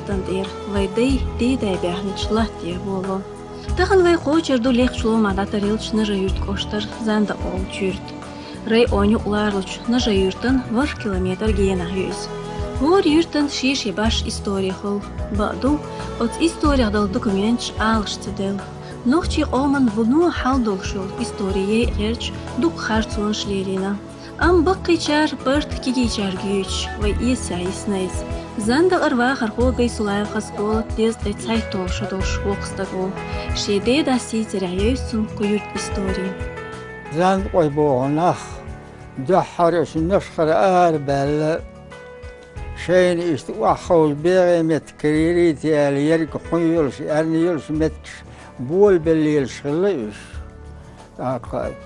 yurttan der, vayday deyday behnichlat diye bolu. Tağın vay qoçerdu lekçulu madatarılç nıra yurt koştar zanda ol çürt. Ray onu ularlıç nıra yurttan var kilometr giyena yüz. Vor yurttan şişe baş istoriya hol. Ba'du, ot istoriya dal dokument alıştı del. Nohçi oman bunu hal dolşul istoriye gerç duk harçun şlelina. Am bakıçar bırt kigiçar güç ve isa isnayız. Zanda arva harho gay sulay qasqol tez etsay tolşa dolş voqstago. Şede da sitirayüsün kuyurt istori. Zand qoy boğanaq. Dahharış nışqır arbel. Şeyin işte waxol beğemet kiriri tiyal yerik xuyulş erniyulş metkiş. Bol belli şılış.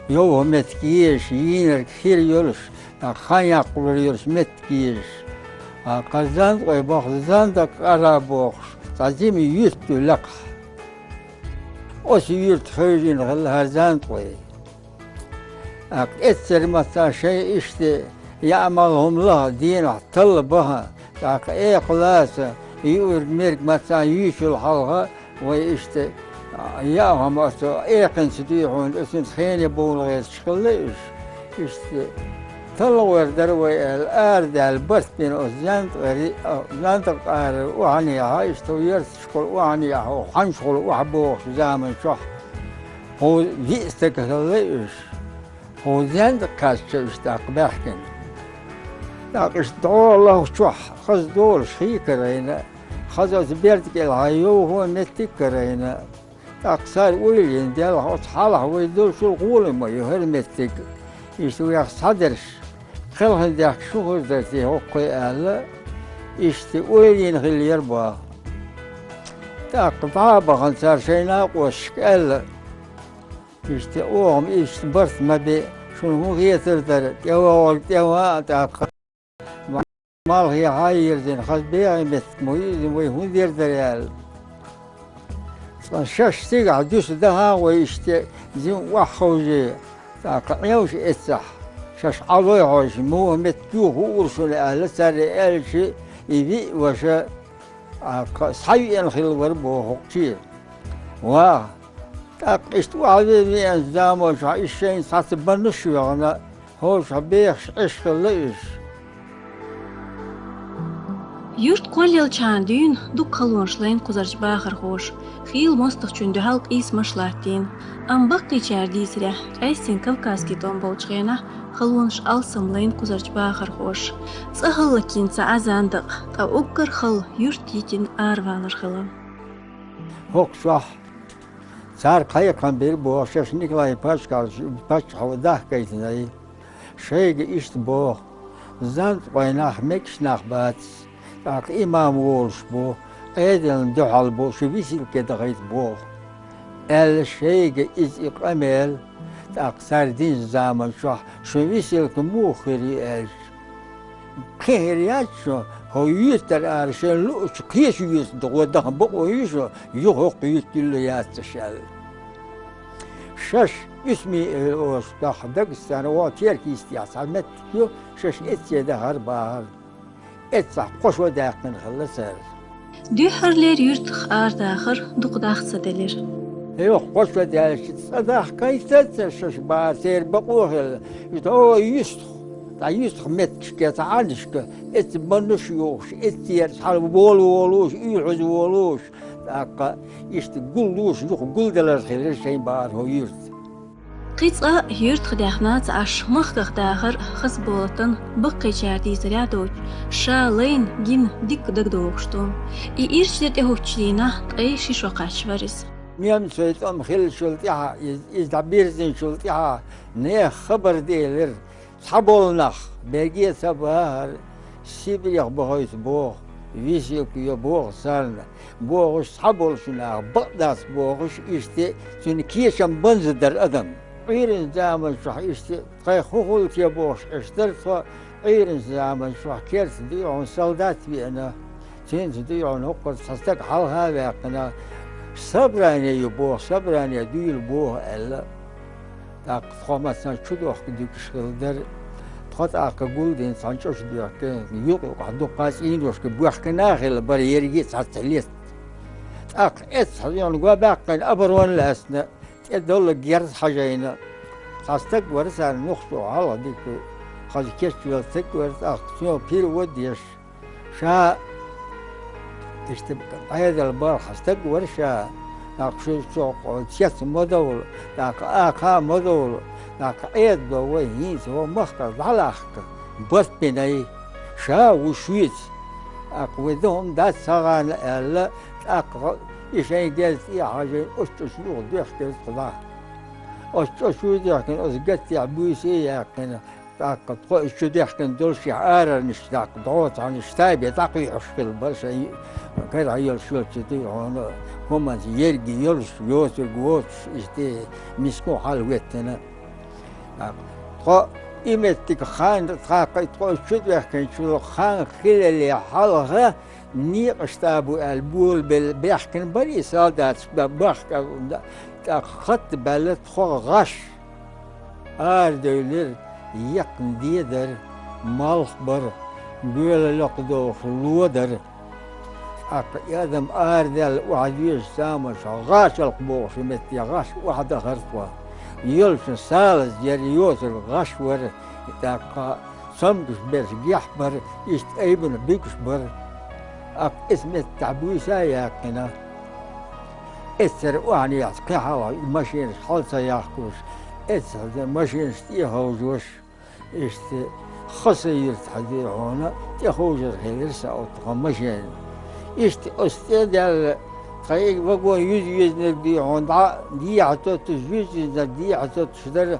Yo metkiş yiner kir yulş. Xanya qulur metkiş. Qazan qoy boğzan da qara boğ. Tazimi yurttu laq. Os yurt xöyün hazan qoy. Etser masa şey işte يعملهم الله دين طلبها تاق ايه خلاص يور ميرك مثلا يشو الحلقة ويشت ياهم أصلا ايه قنسديحون اسم خين يبون غير شخليش يشت تلور دروي الارض البرث بين الزنت غري زنت قار وعنيها يشتو يرث شغل وعنيها وحنشغل وحبوخ زامن شح هو يستك خليش هو زنت كاش يشتاق بحكن لكن الله شح خز دول شيء كرينا خز بيرتك الهايو هو نتك كرينا أكثر ولين ديال حالة ويدور شو قول ما يهر متك يشتوي صدرش خلهم ديك شو هردتي هو قيال يشتي ولين غير با تقطع بخن صار شينا وشكال يشتي أوهم يشتي برث ما بي شنو هو غير در يوا تاق مال هي هاير زين خاص بيع مت مويز ويهون دير دريال شاش تيقع دوس دها ويشتي زين وحوجي تاقعيوش اتسح شاش عضوي عوش مو مت جوه ورسول اهل سر الشي يبي وش صحي الخيل وربو حقشي وا تاقشت وعدي انزام وش الشين صات بنش يعني هو شبيخ عشق ليش Yurt qolyal çandün duk kalonşlayn quzarç baxır xoş. Xil mostıq çündü halq ismaşlatin. Am baqi çardisre aysin Kavkazki tombolçğena xalonş alsamlayn quzarç baxır xoş. Tsahıllakin sa azandıq. Ta uqqır xal yurt yitin arvalar xılı. Hok şah. Sar kayakan bir bu şaş Nikolay Paşkal Paş havadah kaytınay. Şeyge işte bu. Zant qaynaq mekşnaq bat. تاق إمام وولش بو أيضاً دعال بو شو بيصير كده غيت بو الشيء إز إقامل تاق سردين زمان شو بيصير كموخري إيش خيريات شو هو يستر أرشان لوش كيش يستر ودخن بقو يشو يخوق يستليات تشال شش اسمي أوش تاق دقستان واتيركي استياس عمت يو شش إتسي ده هربار etsah qoş ve dağın xılısır. Dühərlər yurt ardaxır duqdaqsa delir. Yok qoş ve dağın sadah kayıtsatsa şuş basir baqoğul. İşte o yüst. Da yüst met çıkata alışkı. Et banış yok. Et yer sarı bol oluş, üyüz oluş. Daqa işte gulluş yok guldalar xelir şey bar o yurt. Qitsa yurt xidaqnat aşmaq qaqdağır xız bolatan bıqqı çardizrə doç. Şalayn gin dik dagdoğuştu. İ irşlet ehoçlina qay şişo qaçvarız. Miyam söyledim xil şultiha izdabirzin şultiha ne xabar deyler. Sabolnaq belge sabah Sibirya boğuz boğ. Vişik yo boğ sarna. Boğuz sabol şuna baqdas boğuz işte çünkü kiyşan banzıdır adam. غير زمان شو إشتى قي خوخول تيابوش إشتر غير زمان شو كيرت ديون سولدات بينا تين ديون هقر تصدق حال هذا قنا صبراني يبوه صبراني ديل بوه إلا تاق خمسة شدوخ ديك شغل در خط أقول دين سانشوش بيحكي يوقع عدو قاس إندوش كبيحكي ناخل بريرجي تعتليت إتس يعني وباقي أبرون الأسنى تدل جرس حاجينا خاصتك ورثة نخشوا على ديك خاص كيش يلتك ورثة شو بير وديش شا اشتبك هذا البار خاصتك ورثة ناقشوا شو تيس مدول ناق آخا مدول ناق إيد بوهين هو مخكر ضلعك بس بيني شا وشويت أقوذهم ده سغان ألا أقل إيشين قالت إيه حاجة أشتشلوه ديحكي صلاح أشتشلوه ديحكي أزقت يعبوسي يحكي تاق تقول شو ديحكي دول شعار نشتاق ضغط عن اشتابي تاقي يحشكل برشا كده عيال شو تشتي هنا هم يرجي يلش يوسر قوس إشتي مسكو حال ويتنا تقول إمتك خان تاقي تقول شو ديحكي شو خان خلال حالها نيقشتابو البول بيحكي بري سادات بحكي خط بلد خو غش دولر يقن ديدر مالخبر بيل لقدو خلودر يادم دل وعديش سامش غاش القبوش متي غاش واحد غرفوا يلش سالس جريوس الغش ور تاق سمكش برش يحبر يشت ايبن بيكش بر اسم التعبوسة ياقنا اسر وعني يعتقيها ماشين خلصة ياخوش اسر ماشين ستيها وجوش اشت خصير تحدي هنا تخوج الخير ساوت ماشين اشت استدل خير وقوا يجي ندي هون دي عطوت يجي ندي عطوت شدر